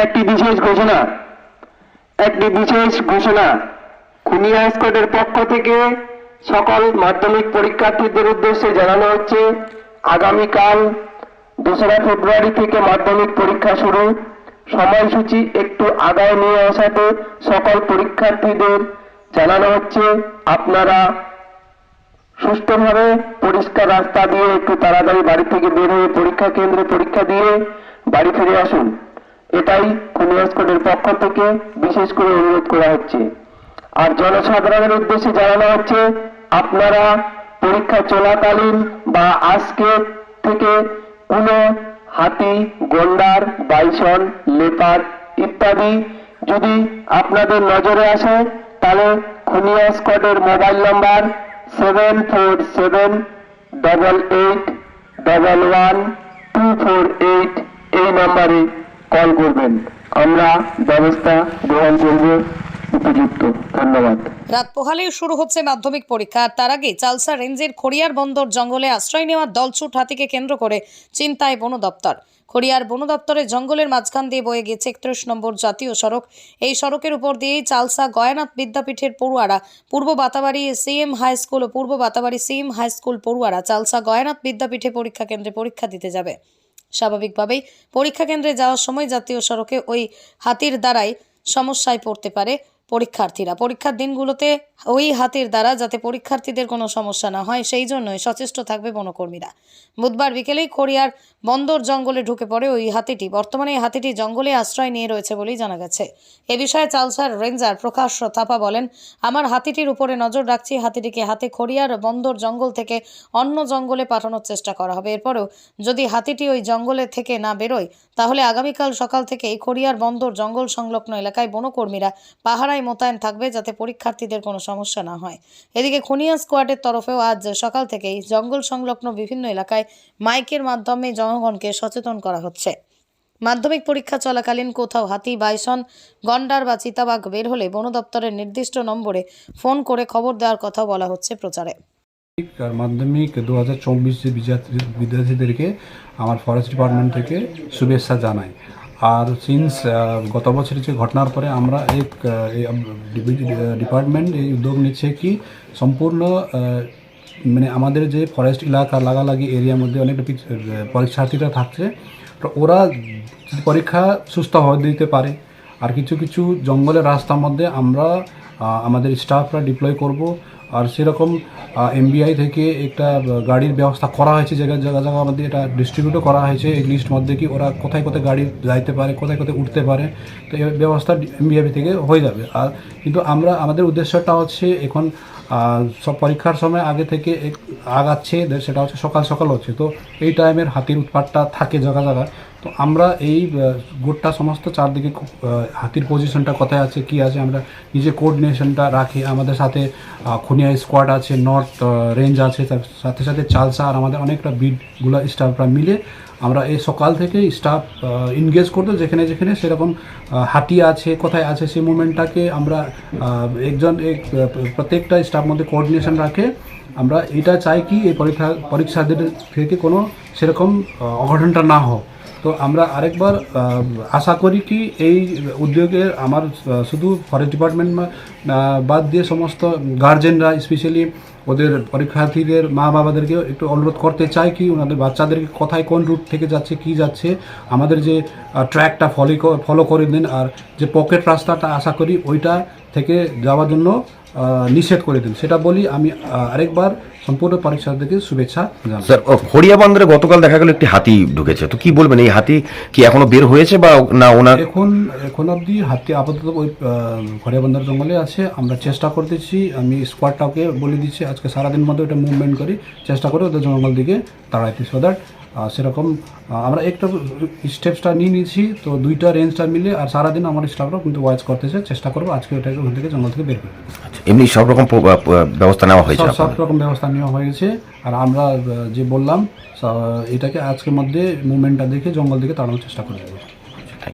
একটি বিশেষ ঘোষণা খুনিয়া স্কোয়াডের পক্ষ থেকে সকল মাধ্যমিক পরীক্ষার্থীদের উদ্দেশ্যে জানানো হচ্ছে, আগামীকাল 2রা ফেব্রুয়ারি থেকে মাধ্যমিক পরীক্ষা শুরু। সময়সূচি একটু আগায় নিয়ে আসাতে সকল পরীক্ষার্থীদের জানানো হচ্ছে, আপনারা সুষ্ঠুভাবে পরিষ্কার রাস্তা দিয়ে একটু তাড়াতাড়ি বাড়ি থেকে বের হয়ে পরীক্ষা কেন্দ্রে পরীক্ষা দিয়ে বাড়ি ফিরে আসুন। এটাই খুনিয়া স্কোয়াডের পক্ষ থেকে বিশেষ করে অনুরোধ করা হচ্ছে। আর জনসাধারণের উদ্দেশ্যে জানানো হচ্ছে, আপনারা পরীক্ষা চলাকালীন বা আজকে থেকে কোনো হাতি, গন্ডার, বাইসন, লেপার্ড ইত্যাদি যদি আপনাদের নজরে আসে তাহলে খুনিয়া স্কোয়াডের মোবাইল নাম্বার 7478881248 এই নাম্বারে কল করবেন, আমরা ব্যবস্থা গ্রহণ করব উপযুক্ত। ধন্যবাদ। রাত পোহালেই শুরু হচ্ছে মাধ্যমিক পরীক্ষা। তার আগে চালসা রেঞ্জের খড়িয়ার বন্দর জঙ্গলে আশ্রয় নেওয়া দলছুট হাতিকে কেন্দ্র করে চিন্তায় বন দপ্তর। খড়িয়ার বন দপ্তরের জঙ্গলের মাঝখান দিয়ে বয়ে গেছে 31 নম্বর জাতীয় সড়ক। এই সড়কের উপর দিয়েই চালসা গয়ানাথ বিদ্যাপীঠের পড়ুয়ারা, পূর্ব বাতাবাড়ি সিএম হাই স্কুল ও পূর্ব বাতাবাড়ি সিএম হাই স্কুল পড়ুয়ারা চালসা গয়ানাথ বিদ্যাপীঠে পরীক্ষা কেন্দ্রে পরীক্ষা দিতে যাবে। স্বাভাবিকভাবেই পরীক্ষা কেন্দ্রে যাওয়ার সময় জাতীয় সড়কে ওই হাতির দ্বারাই সমস্যায় পড়তে পারে পরীক্ষার্থীরা। পরীক্ষার দিনগুলোতে ওই হাতির দ্বারা যাতে পরীক্ষার্থীদের কোনো সমস্যা না হয় সেই জন্যই সচেষ্ট থাকবে বনকর্মীরা। বুধবার বিকেলেই খড়িয়ার বন্দর জঙ্গলে ঢুকে পড়ে ওই হাতিটি। বর্তমানে এই হাতিটি জঙ্গলে আশ্রয় নিয়ে রয়েছে বলেই জানা গেছে। এ বিষয়ে চালসার রেঞ্জার প্রকাশ থাপা বলেন, আমার হাতিটির উপরে নজর রাখছি। হাতিটিকে হাতে খড়িয়ার বন্দর জঙ্গল থেকে অন্য জঙ্গলে পাঠানোর চেষ্টা করা হবে। এরপরেও যদি হাতিটি ওই জঙ্গলে থেকে না বেরোয় তাহলে আগামীকাল সকাল থেকে এই খড়িয়ার বন্দর জঙ্গল সংলগ্ন এলাকায় বনকর্মীরা পাহারায় মোতায়েন থাকবে যাতে পরীক্ষার্থীদের কোনো সমস্যা না হয়। এদিকে খুনিয়া স্কোয়াডের তরফেও আজ সকাল থেকেই জঙ্গল সংলগ্ন বিভিন্ন এলাকায় মাইকের মাধ্যমে জনগণকে সচেতন করা হচ্ছে। মাধ্যমিক পরীক্ষা চলাকালীন কোথাও হাতি, বাইসন, গন্ডার বা চিতাবাঘ বের হলে বন দপ্তরের নির্দিষ্ট নম্বরে ফোন করে খবর দেওয়ার কথা বলা হচ্ছে প্রচারে। মাধ্যমিক 2024 বিদ্যার্থীদেরকে আমার ফরেস্ট ডিপার্টমেন্ট থেকে শুভেচ্ছা জানাই। আর সিন্স গত বছরের যে ঘটনার পরে আমরা এক ডিপার্টমেন্ট এই উদ্যোগ নিচ্ছে কি সম্পূর্ণ মানে আমাদের যে ফরেস্ট এলাকা লাগালাগি এরিয়ার মধ্যে অনেক পরীক্ষার্থীরা থাকছে, তো ওরা পরীক্ষা সুস্থভাবে দিতে পারে। আর কিছু কিছু জঙ্গলের রাস্তার মধ্যে আমরা আমাদের স্টাফরা ডিপ্লয় করব। আর সেরকম এমবিআই থেকে একটা গাড়ির ব্যবস্থা করা হয়েছে, জায়গার মধ্যে এটা ডিস্ট্রিবিউটও করা হয়েছে এই লিস্ট মধ্যে কি ওরা কোথায় কোথায় গাড়ি যাইতে পারে, কোথায় কোথায় উঠতে পারে। তো এই ব্যবস্থা এমবিআই থেকে হয়ে যাবে। আর কিন্তু আমাদের উদ্দেশ্যটা হচ্ছে এখন সব পরীক্ষার সময় আগে থেকে আগাচ্ছে, সেটা হচ্ছে সকাল সকাল হচ্ছে। তো এই টাইমের হাতির উৎপাতটা থাকে জায়গা। তো আমরা এই গোটটা সমস্ত চারদিকে হাতির পজিশনটা কোথায় আছে, কি আছে, আমরা নিজে কোঅর্ডিনেশনটা রাখি। আমাদের সাথে খুনিয়া স্কোয়াড আছে, নর্থ রেঞ্জ আছে, তার সাথে সাথে চালসা আর আমাদের অনেকটা বিটগুলো স্টাফরা মিলে আমরা এই সকাল থেকে স্টাফ এনগেজ করতে যেখানে যেখানে সেরকম হাতি আছে, কোথায় আছে সেই মুভমেন্টটাকে আমরা প্রত্যেকটা স্টাফ মধ্যে কোঅর্ডিনেশন রাখে। আমরা এটা চাই কি এই পরীক্ষার্থীদের থেকে কোনো সেরকম অঘটনটা না হোক। তো আমরা আরেকবার আশা করি কি এই উদ্যোগে আমার শুধু ফরেস্ট ডিপার্টমেন্ট বাদ দিয়ে সমস্ত গার্জেনরা, স্পেশালি ওদের পরীক্ষার্থীদের মা বাবাদেরকেও একটু অনুরোধ করতে চাই কি ওনাদের বাচ্চাদেরকে কোথায় কোন রুট থেকে যাচ্ছে, কি যাচ্ছে, আমাদের যে ট্র্যাকটা ফলো করে দিন। আর যে পকেট রাস্তাটা আশা করি ওইটা থেকে যাওয়ার জন্য নিষেধ করে দিন, সেটা বলি আমি আরেকবার সম্পূর্ণ পরীক্ষার্থীদেরকে শুভেচ্ছা জানাই। স্যার, খড়িয়া বন্দরে গতকাল দেখা গেল একটি হাতি ঢুকেছে, তো কি বলবেন, এই হাতি কি এখনো বের হয়েছে বা না? ওনার এখন অবধি হাতি আপাতত ওই খড়িয়া বন্দর জঙ্গলে আছে। আমরা চেষ্টা করতেছি, আমি স্কোয়াডটাকে বলে দিচ্ছি আজকে সারাদিন মধ্যে ওটা মুভমেন্ট করি, চেষ্টা করে ওদের জঙ্গল দিকে তাড়াইতে। সো দ্যাট সেরকম আমরা একটা স্টেপসটা নিয়ে নিয়েছি। তো দুইটা রেঞ্জটা মিলে আর সারাদিন আমার স্টাফরাও কিন্তু ওয়াচ করতেছে, চেষ্টা করবো আজকে ওটাকে ওখান থেকে জঙ্গল থেকে বের করে। এমনি সব রকম ব্যবস্থা নেওয়া হয়েছে, সব রকম ব্যবস্থা নেওয়া হয়েছে। আর আমরা যে বললাম এটাকে আজকের মধ্যে মুভমেন্টটা দেখে জঙ্গল দিকে তাড়ানোর চেষ্টা করে দেবো।